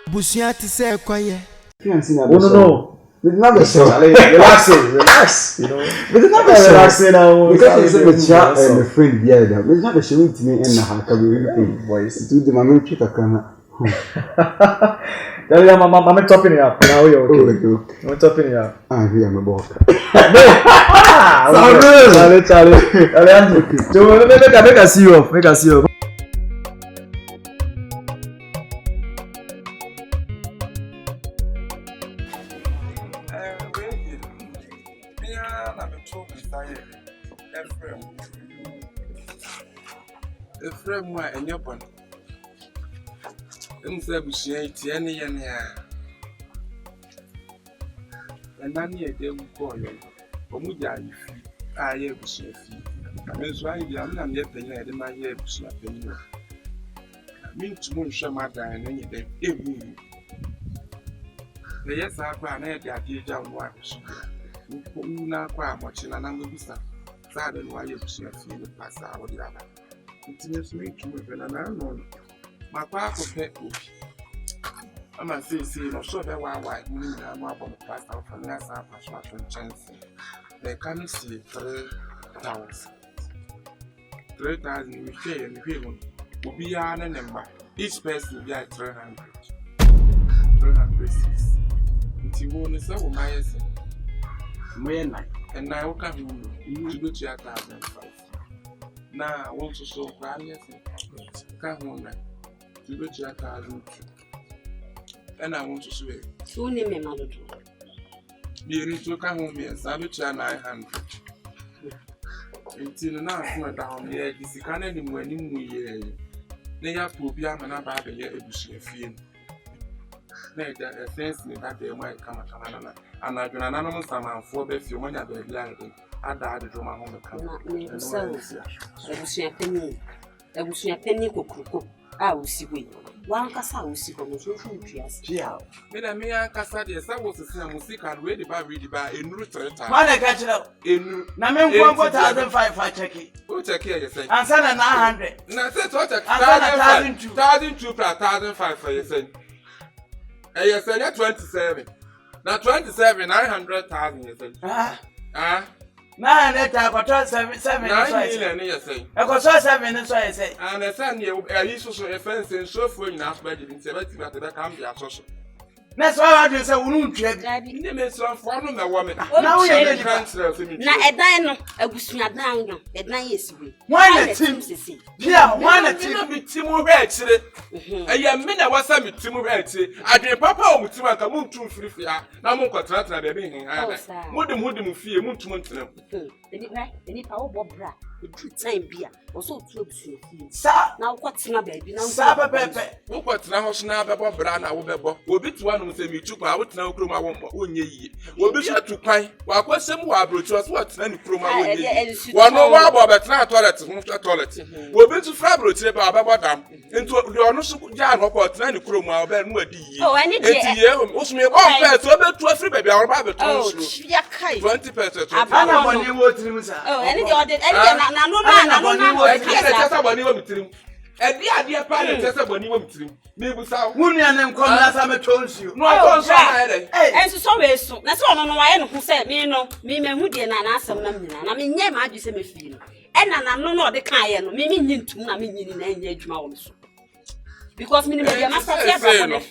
Busia to say quiet. No. It's not the show. Relax. You know. But it's not the show. Relaxing now. Because it's a chat and a friend. Yeah, it's not the show to me and the Haka voice. Do the moment you can. Tell you, I'm topping it up. Now you're okay. I'm topping it up. Ah, here I'm a boss. Charlie. So make a see you off. Make a see you off. Efrem and your one. Abusua ENNE and Nani a day will call you. Omuja, I Abusua. I mean, so I am yet the my Abusua. I mean, to moon Shamada and any day. Yes, I can add the idea down one. Who now quite much in an ambulance. Sad and why Abusua feel the pass out of the other. It means me to move in an unknown. My papa pet cookie. I'm a say, no, so that why we are more about the past of the last persuasion chance. They can see 3,000. 3,000 we pay and we will be an number. Each person will be at 300. 306. Until one is over my essay. And I will come to go to 1,005. Now I want to show Granny. Come home. You go to 1,002. And I want to swear. So name me, mother. You need to come home here, Savage 900. Until now, I'm down here. This is kind of when we they have to be a man about the year Abusua field. There sense me that they might come at and I've been anonymous and 4 best you money at the land. I died to my home. Abusua penny cook. I will see we. One cassa will see from the social trees. Yeah. Then me and Cassa, yes, I was a singer music and ready by a new return. Why I catch it up? In Namen 1,500 for checking. Who check here, you say? And send 900. And I said, what a 1,002 per 1,005 for your son. And you say, 27. Now 27, 900,000, you say. 900,000, 7, 9 million, you say. I got 7, that's why I say. And I said, you are used to a fence and so for you now, but you didn't say that the back can be a social. That's why I just say, we won't trade. You may some one of the woman. Now we are transfer to me. Now, a dino, Abusua dino, a 9 years. Why a team to see? Yeah, one a team with Timu Red. A young man was some with Timu Red. I did Papa with Timu and move to free. Now, more contract and baby. Wouldn't fear, move to Montana. Any power bobra. Time beer, or so to see. Sir, now what's my baby? Now, Saba Pepe. What's now, Snabba Brana, will be to one with me took out now, Kruma won't ye. Will be sure to pine. While question Wabro was what's any Kruma. One no Wabba, but not toilet. Will be to Fabro, Baba Dam, into the honest Jan or what any Kruma, Ben Woody. Oh, I need to hear me all bad, so about 12 baby, our Bible. Oh, 20%. I don't want you to lose. Oh, any other. And the idea party just when you want to. Maybe so. Wouldn't you come as I told you? No, and so that's all on why who said me no, me who did not answer them. I mean, yeah, I just say me feel. And I'm not the kind, me mean to me in engage mouse. Because me, master.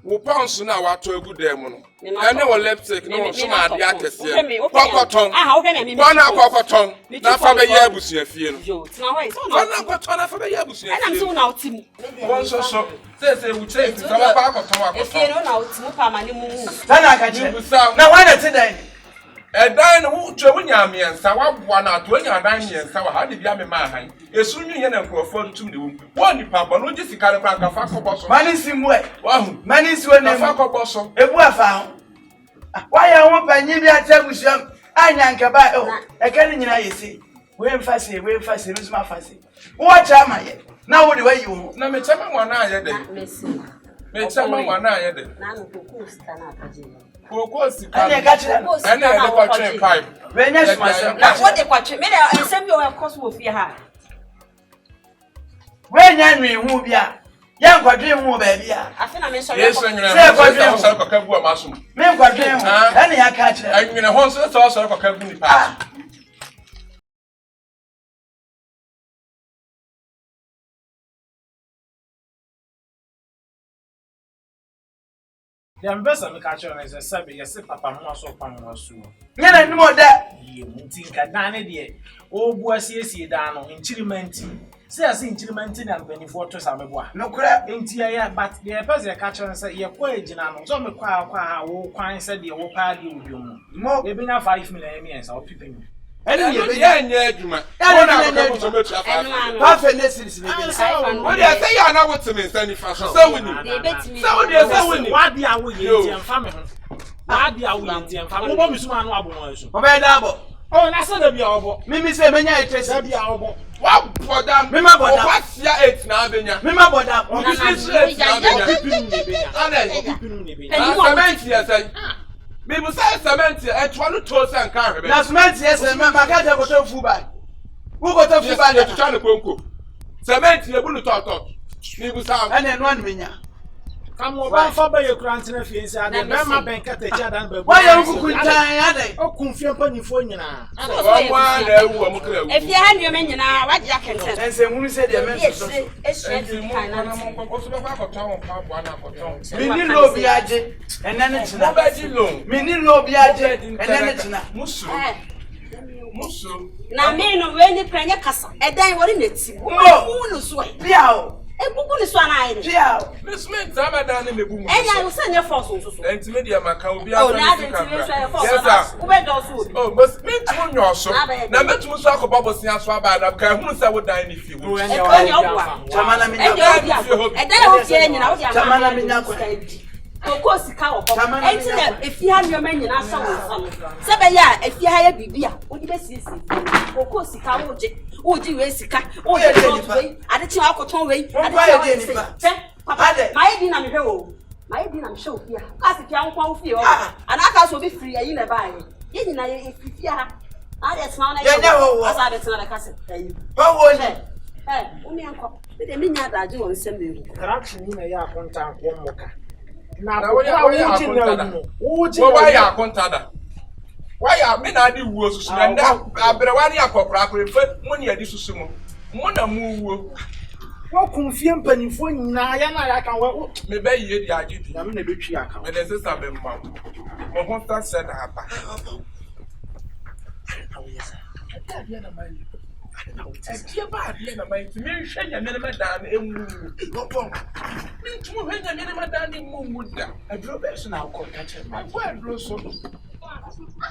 We pounds now are to a good demon. I know left take no some at the artist. Cocoton. Cocoton. Now for the Abusua field. Now for the Abusua. And I'm so now, Tim. One so says they would take the back of Tom. If you don't know, Timopamani. Then I can do sound. Now, why not today? And then who to win me and Sawa 1 or 29 years. How did you have a man? A soon you and Crawford to do. One papa, no just a kind of Faco boss. Man is in way. Man is when a Faco boss. A boy found. Why I want by Nibia tell with them. I yank about a cannon, I see. We're fussy, it's my fussy. What am I? Now, what do you? No, me tell me 1 eye. Me tell me 1 eye. I got you. And I got you pipe. When yes, myself. That's what they watch. Maybe I send you a cost with your heart. When you who be Young quadrim more baby. I think I'm sorry. Yes, and you're so KWAKU Masum. Men quadrim, and I catch it. I'm in a horse also for KWAKU pass. The ambassador catcher is a sabi, yes, Papa Mosso Pamasu. Yan no more that. You think a dana dear. Oh, Boisier Dano, in Chilimenti. Say as in Chilimenti and Penny Fortress Ameboa. No crap. Ain't ya, but the ambassador catcher and say, you're quite general. So me qua, quine said the old party will be more. They've been a 5 million years, I'll pick him. And you're Perfect necessity. what do you say? I know what's in the fashion. So we need. What the are we in family? What the are we in family? What is man? Oh, that's not be our Mimi say, Menya, it is a be our what for them? Remember what's your 8 now, Benya? Remember that. People say cement and 12 and carry. Now, cement, yes, and my cat have got food by. Who got a food by the China Conco? Cement, you're going to talk. People say, and then 1 million. Come on, for your grants and fees, and then my bank at the Jadan. Why are you going oh, confirm penny for you now. If you had your menu now, what you can tell. And say, when we say the men, It's Mini low biaje, and then it's not Mini low biaje, and then it's not Musu. now, me no any penny cassa, and then what in it? Oh, Piao, A book is one eye. Piao. Miss Mint, I'm down in the boom. And I will send your fossils. And to media, my cow be Oh, now yes, oh, but Mint on your show. Now, Mint was talk about what's the answer about that. Who said would die if you will. And then I will say, you know, Tamana. Of course, the cow. If you have your menu, I saw Sabaya, if you hire Bibia, would you see? Of course, the cow would you raise SIkA? Oh, I didn't know how to wait. My dinner, my dinner show here. As if you are one fear, and I can be free. I never buy it. You know, if you are, I just found it. As I was not a castle. How was it? Only uncle. The minute I do on Sunday. Corruption in a year contact one more. Now, why are contada? Why are men are the worst? And now, I better one year for proper 1 year. This is some Mona move. What confirm penny for I can work. Maybe you did. I'm in a bit account. And there's a seven mouth. My husband said,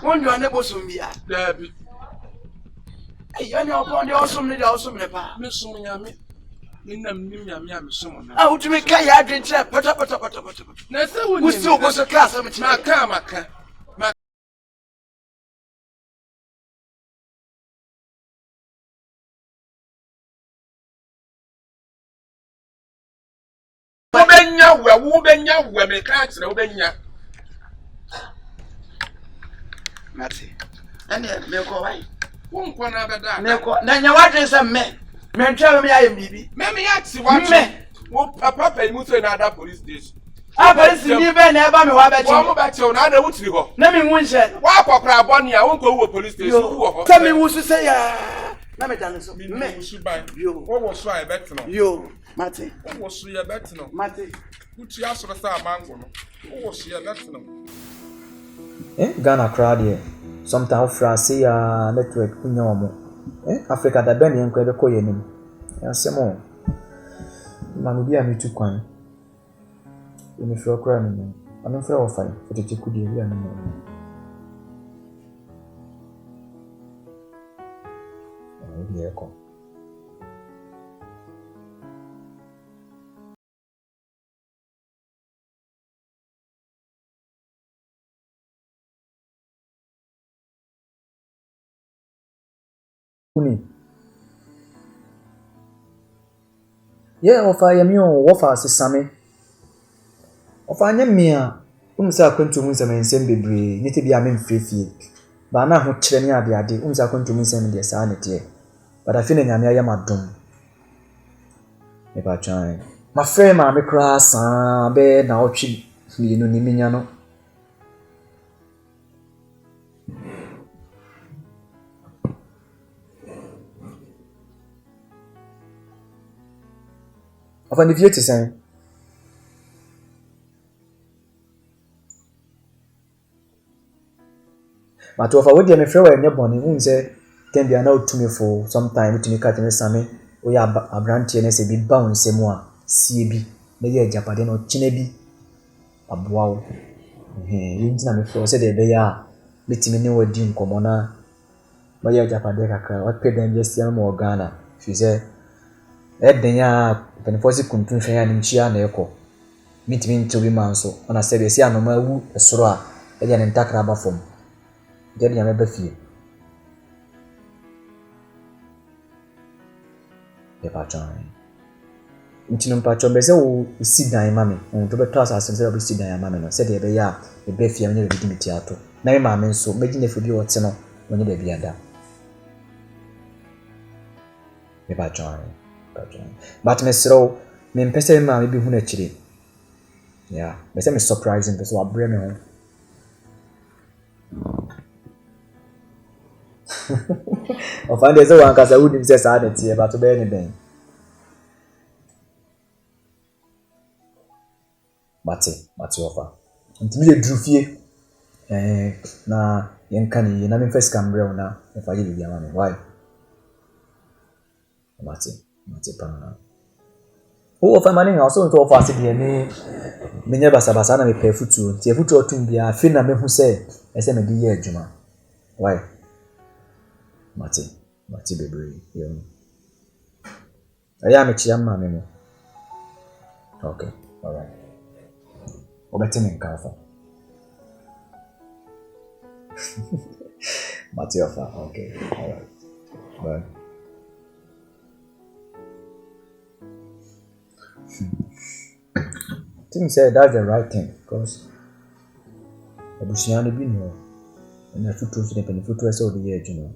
One your neighbors will be at Derby. You're upon the awesome never. Miss Yami. Oh, to make Kaya drink, put. We still was a class of it. Maka. Wubenya, we can't know Benya. Matty. And then milk away. Won't one other that. Then you watch some men. Men tell me I am baby. Mammy, actually, what men? Papa and Musa and other police station. I bet you never me what back to another would you go. Let me win said. Why, Papa Bonnie? I won't go to police station. Tell me who to say, let me dance. You. What was I bet to know? You, Matty. What was your bet to know? Matty. Which you asked for a star mango. What was your bet to know? Ghana crowd here. Sometimes France network kunyomo. Africa da beni enko ebe koye nim. Yasemo. Manu bia mi tu kwan. Emi fro kra ni. Anu fro ofai. Fotete kudi bia ni. Obi eko. Yeah, ofa yamio wofa sesame. Ofa nyamia, umsa kwentu munsa mensem bebre, nite bia memfrefie. Ba na ho kyere ne ade ade, umsa kwentu munsa me de saa nete. But I feel nyamia yamadom. Me ba try. my friend Mammy Cross, bed now, cheap, you know, Nimiano. Of an idiot to say. But if I would be afraid of your bonny, who say, can be an out to me for some time to me cutting a sammy, we are a branch and a big bound, say more, CB, maybe a Japan or Chinebi. A wow. You didn't before said they are letting me know what Jim Comona. But your Japadeca, what paid them just more Ghana. She said, Edenya, Penfosi Kuntunshire and Chia Neco. Meet me to be manso, and I said, I no more a Suro, again in Takraba form. Get your member fee. The patron. Intinum patron bezel sit down, mammy, and to be tossed as instead of sit down, mammy, said the ya, the beefy and the theatre. Nay, mammy, so making if you do what's no when you be under. The patron. But Miss Suro, me pese mammy be who actually. Yeah, but I'm surprising, so I bring me home. I find there's one because I wouldn't say sadness here, but to be anything. Mate offer. Until you drew fear. Na young canny, and I'm first come brown now. If I give you your money, why? Mate Pana. Who of a money also to offer city and me never sabasana me pay foot to the foot or to be a fin and who say, as a dear Juma. Why? Mate baby, you. I am a chiama memo. Okay, alright. Obetin in Kafa. Mate offer, okay, alright. Bye. I think say that's the right thing because ABUSUA been here and the foot to the penny foot rest of the year, you know.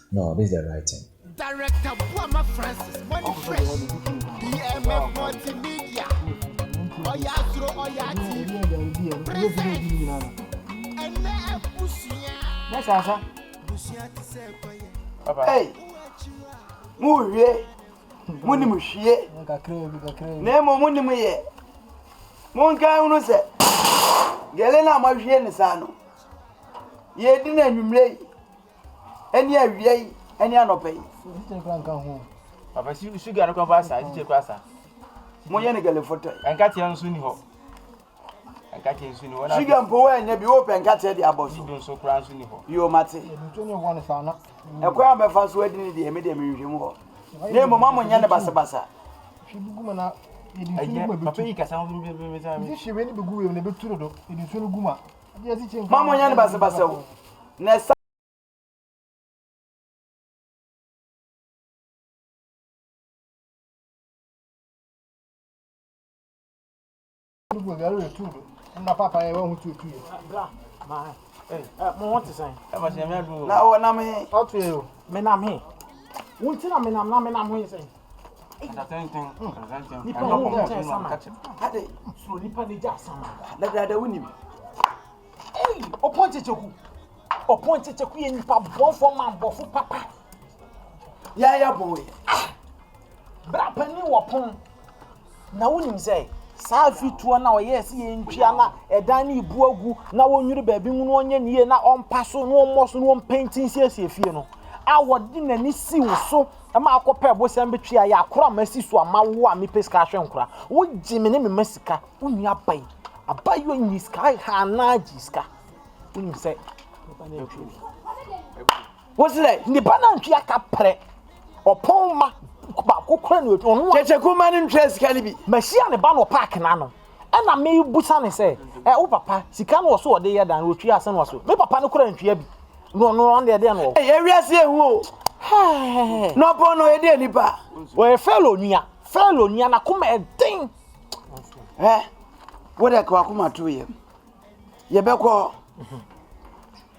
No, this is the right thing. Director Wama Francis, Money Fresh, DMF Multimedia, Oyaa Suro Oyaa TV, present, ENNE ABUSUA. That's Asa. Papa. Hey, Muye, Munimushie, Nemo Munimuye, Monka Unose, Gelena Mavien Sano. Ye didn't relay any away, any anopay. Papa, you got a compass, I did a Moyanigal photo, and Cathy soon ho. And Cathy soon, when I can go and be open, Cathy about you so crown soon ho. You, Matty, one found a crowd of fast wedding in the immediate museum. Name of Mamma Yana Bassa. She Gumana. Papa, you can sound me. She really be good in the Buturo, in the Guma. Mamma Yana Bassa. Nessa. Papa, I want to you. My, what to say? Now, when I'm here, out to you, men, I'm here. Won't tell me I'm not here saying. Let the winning. Hey, appointed to Queen Papa for my buff, Papa. Yeah, boy. Brappenny upon. Now, wouldn't say. Safi to na yes in Piana, a Danny Bogu, now when you baby moon year na on passo no more no painting says if you know. Our dinner ni see so a mark of pebbles and betray a cram messi so a mawa me pescation cra. Would Jimmy Messica, when you pay? I buy you in this sky, Hanajiska. When you say, what's that? The banana chiaka pre or Poma. Kuman interest can be. Machine a ban or park nano. And I may Busani say, oh, papa, SIkA was so there than Rutria San was so. Maybe Papa couldn't you no on there. Areas here who no bono idea nipa. Well, fellow near na come a thing. Eh, what a KWAKU to you. Yeboah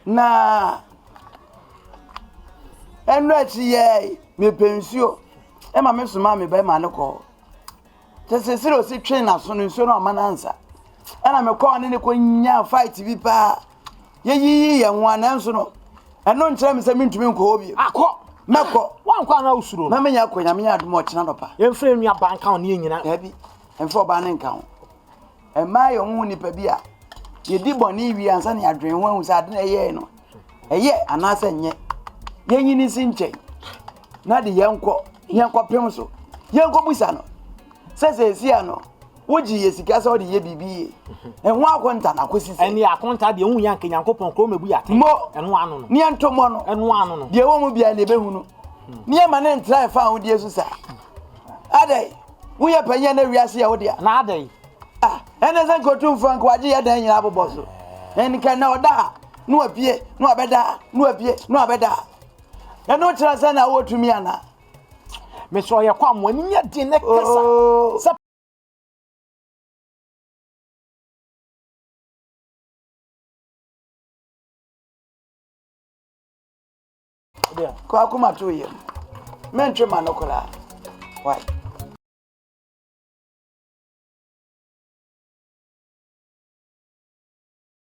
na and let's ye me pensio. Emma me so ma me be ma ne ko. Te se Suro si train na so no so no amanansa. Ana me ko ne ko nya fight bi pa. Ye yi ye nwa na nso no. Eno nkyere me se mintumi nko obi. Akọ. Meko. Wan kwa na usuro. Na me nya akonya me nya adom o kina no pa. Ye mfre nua banka on ye nyina. Ya bi. Emfo ba ne nka ho. Ema yo hu nipa bi a. Ye di boni wi ansa ne adwen ho hu sa ade na ye no. Eye anasa nye. Ye nyini si nche. Na de yenko pem so. Yenko busa no. Sese si ano. Woji ye sika so de ye bibi. Enho akonta na kosisi. Eni akonta de hu yanke Nyankopon kro mebu ya. Mo enho anu no. Ni entomo no. Enho anu no. De wo mu bia na ebehu no. Ni e ma na ntra fa ho de esu sa. Adai. Wo ye panya na wiase ya wo de. Na adai. Ah, ene san ko tum fan ko agi ya dan nyina abobo so. Eni kan na oda. No apie, no abeda, no apie, no abeda. Eno tra sa na wo tumi ana. Me so ye kwa mo ni nya de ne kasa. KWAKU matoye. Mentre manokola. Why?